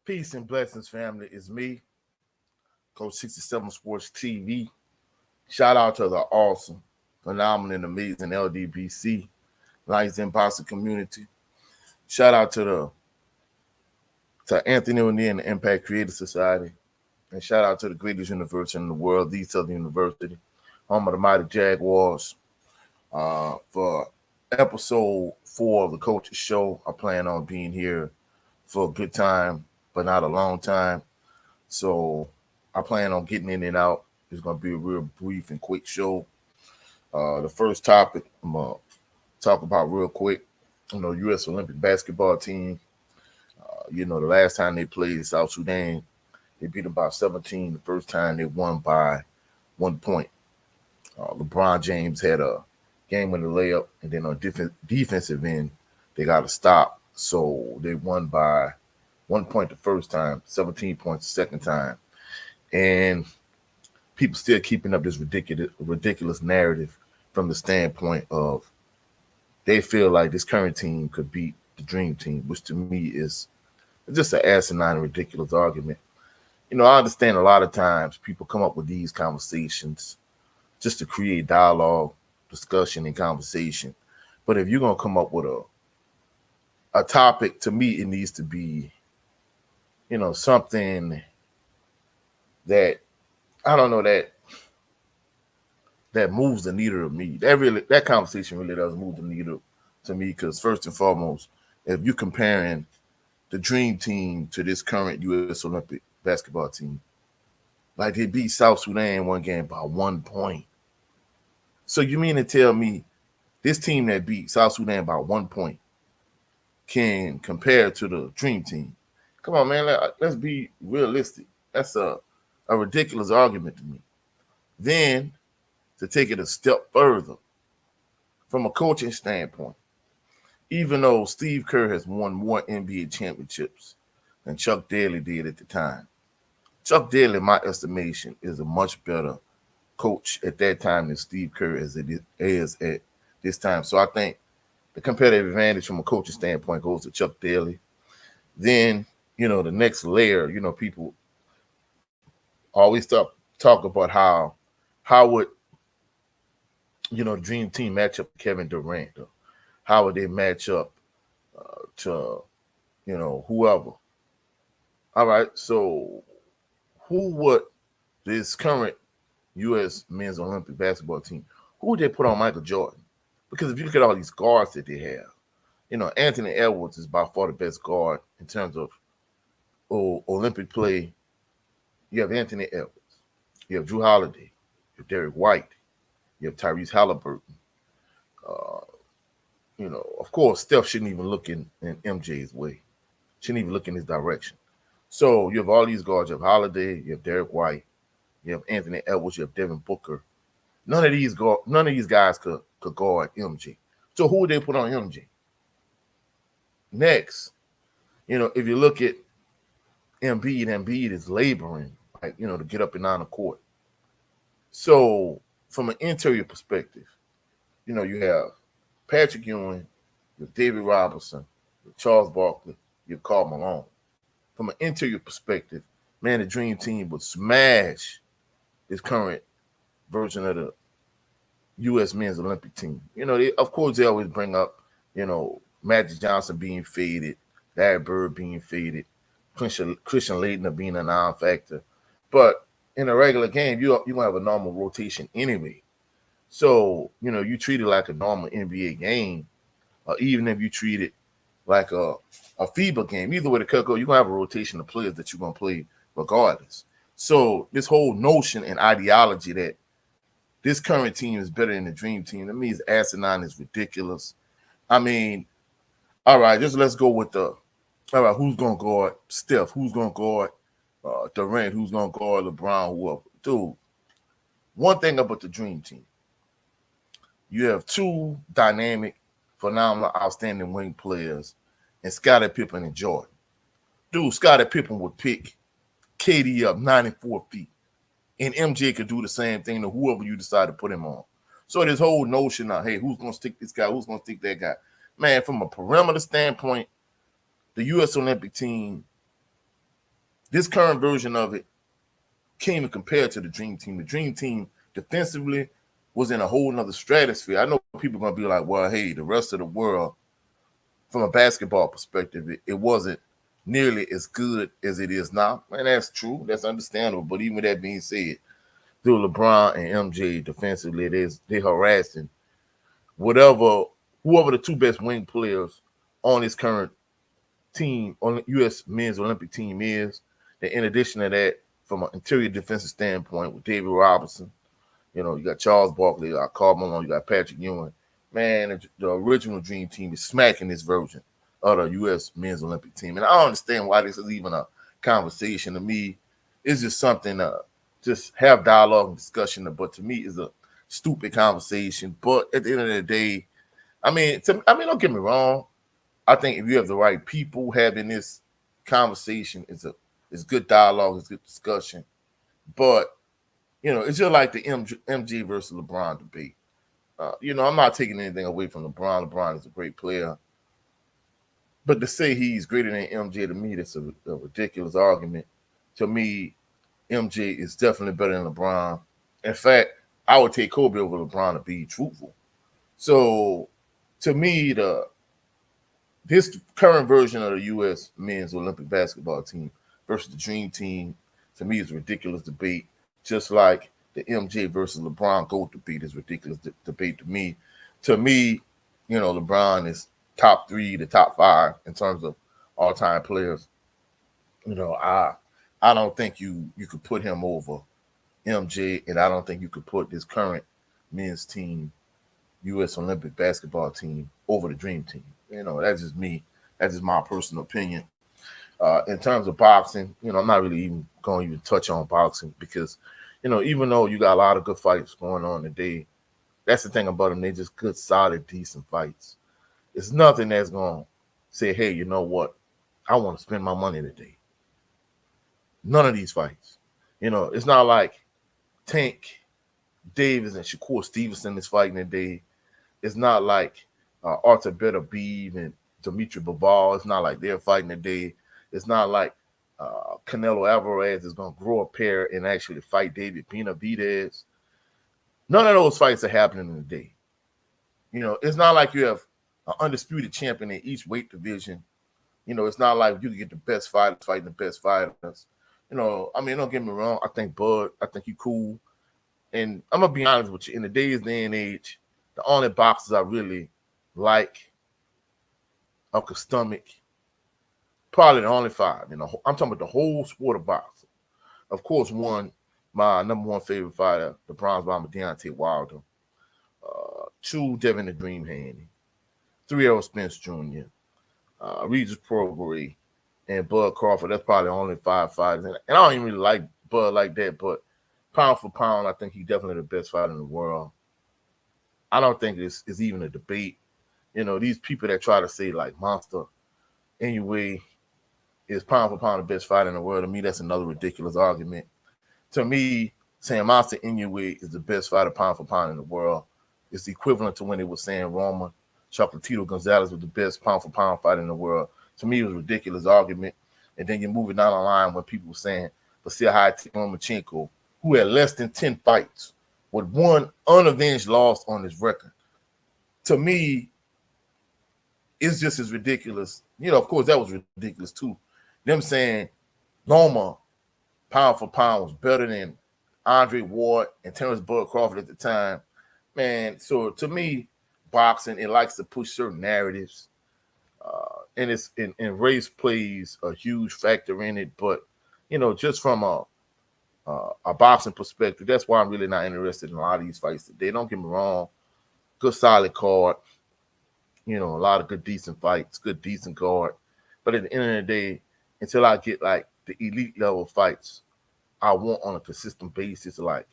Peace and blessings, family. It's me, Coach 67 Sports TV. Shout out to the awesome, phenomenal, and amazing LDBC, Lions in Boston community. Shout out to Anthony O'Neill and the Impact Creative Society. And shout out to the greatest university in the world, the Southern University, home of the mighty Jaguars. For episode 4 of the Coach's Show, I plan on being here for a good time, but not a long time. So I plan on getting in and out. It's going to be a real brief and quick show. The first topic I'm going to talk about real quick, U.S. Olympic basketball team. The last time they played South Sudan, they beat them by 17. The first time they won by 1 point. LeBron James had a game-winning layup, and then on defensive end, they got a stop. So they won by 1 point the first time, 17 points the second time. And people still keeping up this ridiculous narrative from the standpoint of they feel like this current team could beat the dream team, which to me is just an asinine and ridiculous argument. I understand a lot of times people come up with these conversations just to create dialogue, discussion, and conversation. But if you're going to come up with a topic, to me, it needs to be, something that, I don't know, that moves the needle to me. That conversation really does move the needle to me because first and foremost, if you're comparing the dream team to this current U.S. Olympic basketball team, like they beat South Sudan one game by 1 point. So you mean to tell me this team that beat South Sudan by 1 point can compare to the dream team? Come on, man. Let's be realistic. That's a ridiculous argument to me. Then to take it a step further, from a coaching standpoint, even though Steve Kerr has won more NBA championships than Chuck Daly did at the time, Chuck Daly, in my estimation, is a much better coach at that time than Steve Kerr as it is at this time. So I think the competitive advantage from a coaching standpoint goes to Chuck Daly. Then, the next layer, people always talk about how would the dream team match up to Kevin Durant? Or how would they match up to whoever? All right, so who would this current U.S. men's Olympic basketball team, who would they put on Michael Jordan? Because if you look at all these guards that they have, Anthony Edwards is by far the best guard in terms of Olympic play. You have Anthony Edwards. You have Drew Holiday. You have Derek White. You have Tyrese Halliburton. Of course, Steph shouldn't even look in MJ's way. Shouldn't even look in his direction. So you have all these guards. You have Holiday. You have Derek White. You have Anthony Edwards. You have Devin Booker. None of these guys could guard MJ. So who would they put on MJ? Next, if you look at Embiid is laboring, to get up and down the court. So from an interior perspective, you have Patrick Ewing, you have David Robinson, you have Charles Barkley, you have Karl Malone. From an interior perspective, man, the dream team would smash this current version of the U.S. men's Olympic team. Of course, they always bring up, Magic Johnson being faded, Larry Bird being faded, Christian Laettner being a non-factor. But in a regular game, you're going to have a normal rotation anyway. So, you treat it like a normal NBA game, or even if you treat it like a FIBA game, either way the cut go, you're going to have a rotation of players that you're going to play regardless. So this whole notion and ideology that this current team is better than the dream team, to me, is asinine, is ridiculous. I mean, all right, let's go with all right, who's going to guard Steph? Who's going to guard Durant? Who's going to guard LeBron? Whoever. Dude, one thing about the dream team, you have two dynamic, phenomenal, outstanding wing players in Scottie Pippen and Jordan. Dude, Scottie Pippen would pick KD up 94 feet, and MJ could do the same thing to whoever you decide to put him on. So this whole notion of, hey, who's going to stick this guy? Who's going to stick that guy? Man, from a perimeter standpoint, the U.S. Olympic team this current version of it can't even compare to the Dream Team. The Dream Team defensively was in a whole nother stratosphere. I know people are gonna be like, well, hey, the rest of the world, from a basketball perspective, it wasn't nearly as good as it is now. And that's true. That's understandable. But even with that being said, through LeBron and MJ defensively, they're harassing whoever the two best wing players on this current team, on the U.S. men's Olympic team is. That in addition to that, from an interior defensive standpoint, with David Robinson, you got Charles Barkley, you got Karl Malone, you got Patrick Ewing. Man, the original Dream Team is smacking this version of the U.S. men's Olympic team. And I don't understand why this is even a conversation. To me, it's just something just have dialogue and discussion. But to me, it's a stupid conversation. But at the end of the day, don't get me wrong. I think if you have the right people having this conversation, it's good dialogue, it's good discussion. But it's just like the MJ versus LeBron debate. I'm not taking anything away from LeBron. LeBron is a great player. But to say he's greater than MJ, to me, that's a ridiculous argument. To me, MJ is definitely better than LeBron. In fact, I would take Kobe over LeBron to be truthful. So, to me, this current version of the U.S. men's Olympic basketball team versus the Dream Team, to me, is a ridiculous debate. Just like the MJ versus LeBron GOAT debate is ridiculous debate to me. To me, LeBron is top 3 to top 5 in terms of all-time players. I don't think you could put him over MJ, and I don't think you could put this current men's team, U.S. Olympic basketball team, over the Dream Team. That's just me. That's just my personal opinion. In terms of boxing, I'm not really even going to even touch on boxing because, even though you got a lot of good fights going on today, that's the thing about them. They're just good, solid, decent fights. It's nothing that's going to say, hey, you know what? I want to spend my money today. None of these fights. It's not like Tank Davis and Shakur Stevenson is fighting today. It's not like Artur Beterbiev and Dimitri Bivol. It's not like they're fighting today. It's not like Canelo Alvarez is going to grow a pair and actually fight David Benavidez. None of those fights are happening today. It's not like you have an undisputed champion in each weight division. It's not like you can get the best fighters fighting the best fighters. Don't get me wrong. I think Bud, I think you cool. And I'm going to be honest with you. In the day and age, the only boxers I really like or could stomach, probably the only 5. I'm talking about the whole sport of boxing. Of course, my number 1 favorite fighter, the Bronze Bomber Deontay Wilder. 2, Devin the Dream Haney. 3, Errol Spence Jr. Regis Prograis, and Bud Crawford. That's probably the only 5 fighters. And I don't even really like Bud like that, but pound for pound, I think he's definitely the best fighter in the world. I don't think it's even a debate. These people that try to say like Monster Inoue is pound for pound the best fighter in the world, to me, that's another ridiculous argument. To me, saying Monster Inoue is the best fighter pound for pound in the world is the equivalent to when they were saying Roman Chocolatito Gonzalez was the best pound for pound fighter in the world. To me, it was a ridiculous argument. And then you're moving down the line when people were saying Vasil Lomachenko, who had less than 10 fights, with 1 unavenged loss on his record. To me, it's just as ridiculous. Of course, that was ridiculous too. Them saying Loma, pound for pound, was better than Andre Ward and Terrence Bud Crawford at the time. Man, so to me, boxing, it likes to push certain narratives. And race plays a huge factor in it. But, just from a boxing perspective, that's why I'm really not interested in a lot of these fights today. Don't get me wrong. Good, solid card. A lot of good, decent fights, good, decent card. But at the end of the day, until I get like the elite level fights I want on a consistent basis, like,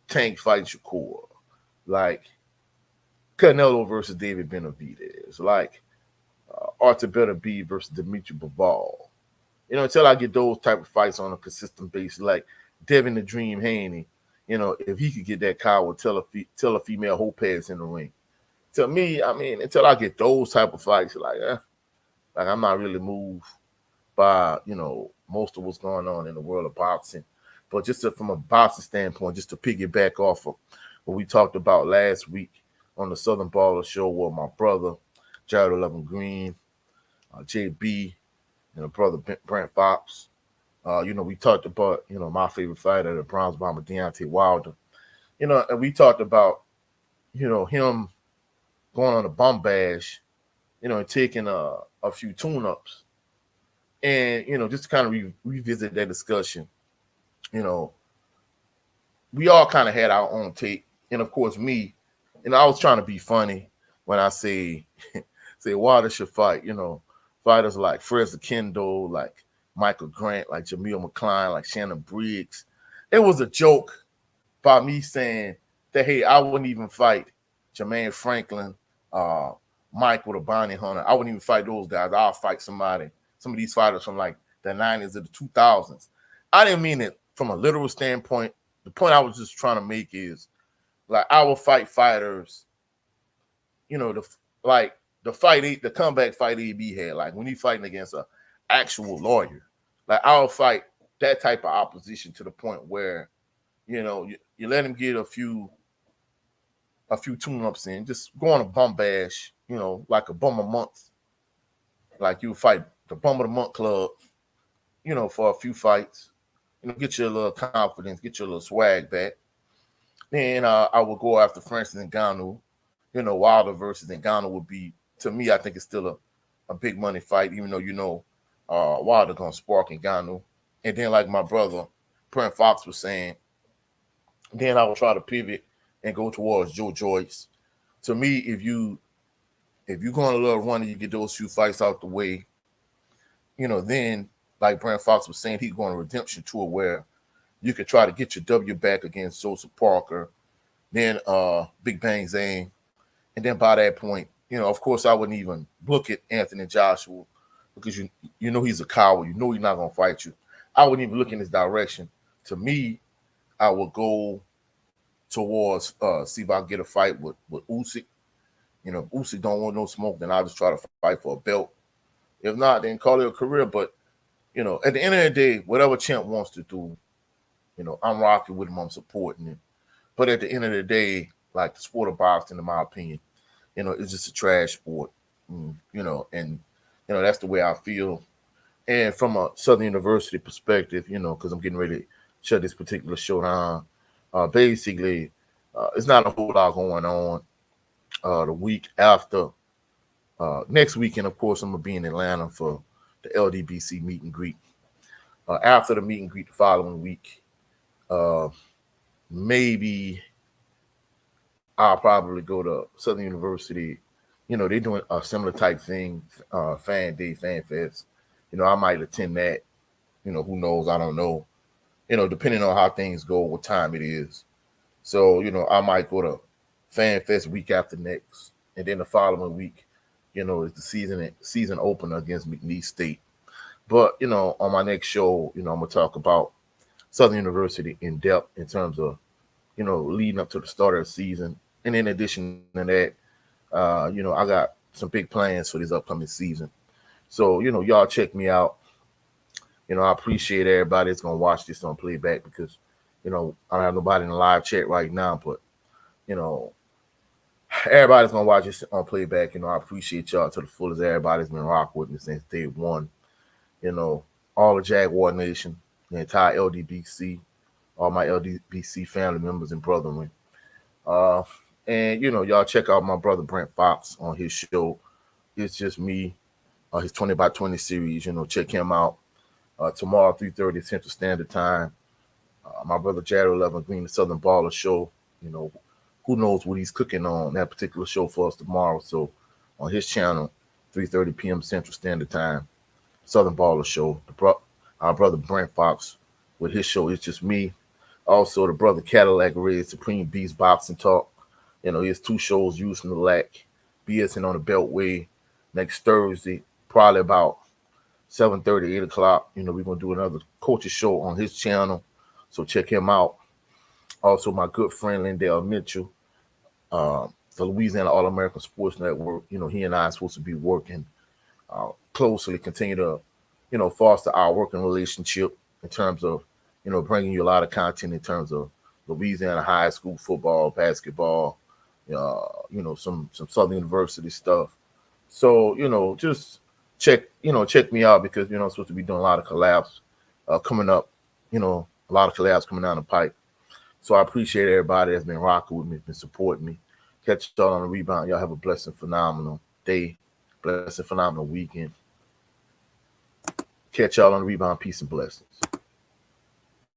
Tank fighting Shakur, like Canelo versus David Benavidez, like Artur Beterbiev versus Dimitri Bivol. Until I get those type of fights on a consistent basis, like Devin the Dream Haney, if he could get that Kyle Teofimo Lopez in the ring. To me, until I get those type of fights, like I'm not really moved by, most of what's going on in the world of boxing. But just from a boxing standpoint, just to piggyback off of what we talked about last week on the Southern Baller Show with my brother, Jared 11 Green, JB, and brother Brent Fox. We talked about, my favorite fighter, the Bronze Bomber Deontay Wilder. And we talked about, him going on a bum bash, and taking a few tune-ups. And, just to kind of revisit that discussion, you know, we all kind of had our own take. And of course, me, I was trying to be funny when I say Wilder should fight, fighters like Frazer Kendall, like Michael Grant, like Jamil McCline, like Shannon Briggs. It was a joke by me saying that, hey, I wouldn't even fight Jermaine Franklin, Mike with a bounty hunter. I wouldn't even fight those guys. I'll fight some of these fighters from like the 90s or the 2000s. I didn't mean it from a literal standpoint. The point I was just trying to make is, like, I will fight fighters, the comeback fight AB had, like when he's fighting against an actual lawyer. Like, I'll fight that type of opposition to the point where, you let him get a few tune-ups in, just go on a bum bash, like a bum a month. Like, you fight the bum of the month club, for a few fights, get your little confidence, get your little swag back. Then I will go after Francis Ngannou. Wilder versus Ngannou would be, to me, I think it's still a big money fight, even though, Wilder going to spark Ngannou. And then, like my brother, Brent Fox was saying, then I will try to pivot and go towards Joe Joyce. To me, if you go on a little run and you get those few fights out the way, then, like Brent Fox was saying, he's going on a redemption tour where you could try to get your W back against Joseph Parker, then Big Bang Zane. And then by that point, of course, I wouldn't even look at Anthony Joshua because he's a coward. He's not going to fight you. I wouldn't even look in his direction. To me, I would go towards see if I can get a fight with Usyk. If Usyk don't want no smoke, then I'll just try to fight for a belt. If not, then call it a career. But, at the end of the day, whatever champ wants to do, I'm rocking with him. I'm supporting him. But at the end of the day, like the sport of boxing, in my opinion, it's just a trash sport. And that's the way I feel. And from a Southern University perspective, because I'm getting ready to shut this particular show down, basically, it's not a whole lot going on. The week after, next weekend, of course, I'm going to be in Atlanta for the LDBC meet and greet. After the meet and greet the following week, maybe I'll probably go to Southern University. They're doing a similar type thing, Fan Day, Fan Fest. I might attend that. Who knows? I don't know. Depending on how things go, what time it is. So, I might go to Fan Fest week after next. And then the following week, is the season opener against McNeese State. But, on my next show, I'm going to talk about Southern University in depth in terms of, leading up to the start of the season. And in addition to that, I got some big plans for this upcoming season. So, y'all check me out. I appreciate everybody that's going to watch this on playback because, I don't have nobody in the live chat right now, but, everybody's going to watch this on playback. I appreciate y'all to the fullest. Everybody's been rocking with me since day one. All the Jaguar Nation, the entire LDBC, all my LDBC family members and brethren. And, y'all check out my brother Brent Fox on his show. It's just me, his 20 by 20 series. Check him out. Tomorrow, 3:30 Central Standard Time. My brother Jared 11 Green, the Southern Baller Show. Who knows what he's cooking on that particular show for us tomorrow. So on his channel, 3:30 p.m. Central Standard Time, Southern Baller Show. Our brother Brent Fox with his show. It's just me. Also, the brother Cadillac Red, Supreme Beast Boxing Talk. He has two shows, Using the Lack, BSing on the Beltway. Next Thursday, probably about 7:30, 8 o'clock. We're going to do another coach's show on his channel. So check him out. Also, my good friend Lindell Mitchell, the Louisiana All-American Sports Network. He and I are supposed to be working closely, continue to, foster our working relationship in terms of, bringing you a lot of content in terms of Louisiana high school football, basketball, some Southern University stuff. So, just check me out because, I'm supposed to be doing a lot of collabs coming up, a lot of collabs coming down the pipe. So I appreciate everybody that's been rocking with me, been supporting me. Catch y'all on the rebound. Y'all have a blessed and phenomenal day, blessed and phenomenal weekend. Catch y'all on the rebound. Peace and blessings.